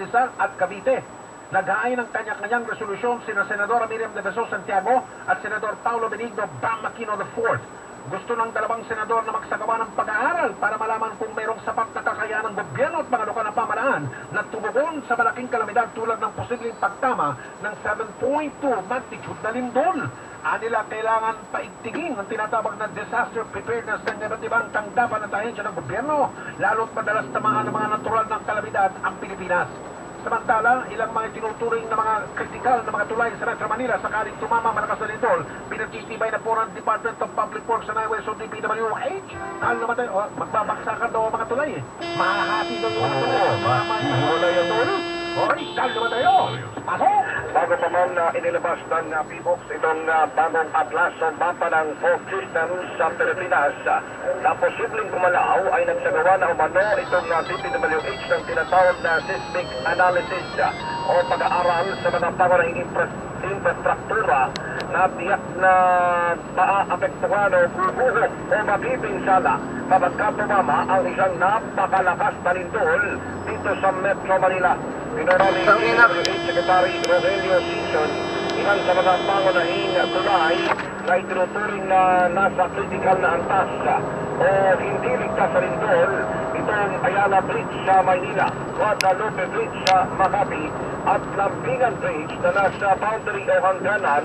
Rizal at Cavite. Naghain ng kanya-kanyang resolusyon sina Senadora Miriam de Beso Santiago at Senador Paulo Benigno Bam Aquino IV. Gusto ng dalawang senador na magsagawa ng pag-aaral para malaman kung mayroong sapat na kakayahan ng gobyerno at mga lokal na pamahalaan na tumugon sa malaking kalamidad tulad ng posibleng pagtama ng 7.2 magnitude na lindol. Anila kailangan paigtingin ang tinatawag na disaster preparedness ng iba't ibang tanggapan at ahensya ng gobyerno, lalo't madalas tamaan ng mga natural ng kalamidad ang Pilipinas. Samantala, ilang mga tinuturing na mga kritikal na mga tulay sa Metro Manila sakaling tumama malakas na lindol, pinagtitibay na po ng Department of Public Works and Highways o DPWH. Naman tayo, magbabaksakan daw ang mga tulay eh. Mahahati daw yung mga tulay. Wala yung tulay. Hoy, dahil naman tayo. Pasok! Bago pa man inilabas ng PBOX itong bagong atlas o mapa ng fault systems sa Pilipinas na posibleng kumalaw ay nagsagawa na umano itong DPWH ng tinatawag na seismic analysis o pag-aaral sa mga pangunahing infrastruktura na tiyak na maaapektuhan o guguho o mabibinsala kapag tumama ang isang napakalakas na lindol dito sa Metro Manila. Pinarami ni Secretary Rogelio Sison, ilan sa mga pangunahing tulay na itinuturing na nasa critical na antas o hindi ligtas sa lindol, itong Ayala Bridge sa Maynila, Guadalupe Bridge sa Makati at Lampingan Bridge na nasa boundary o hangganan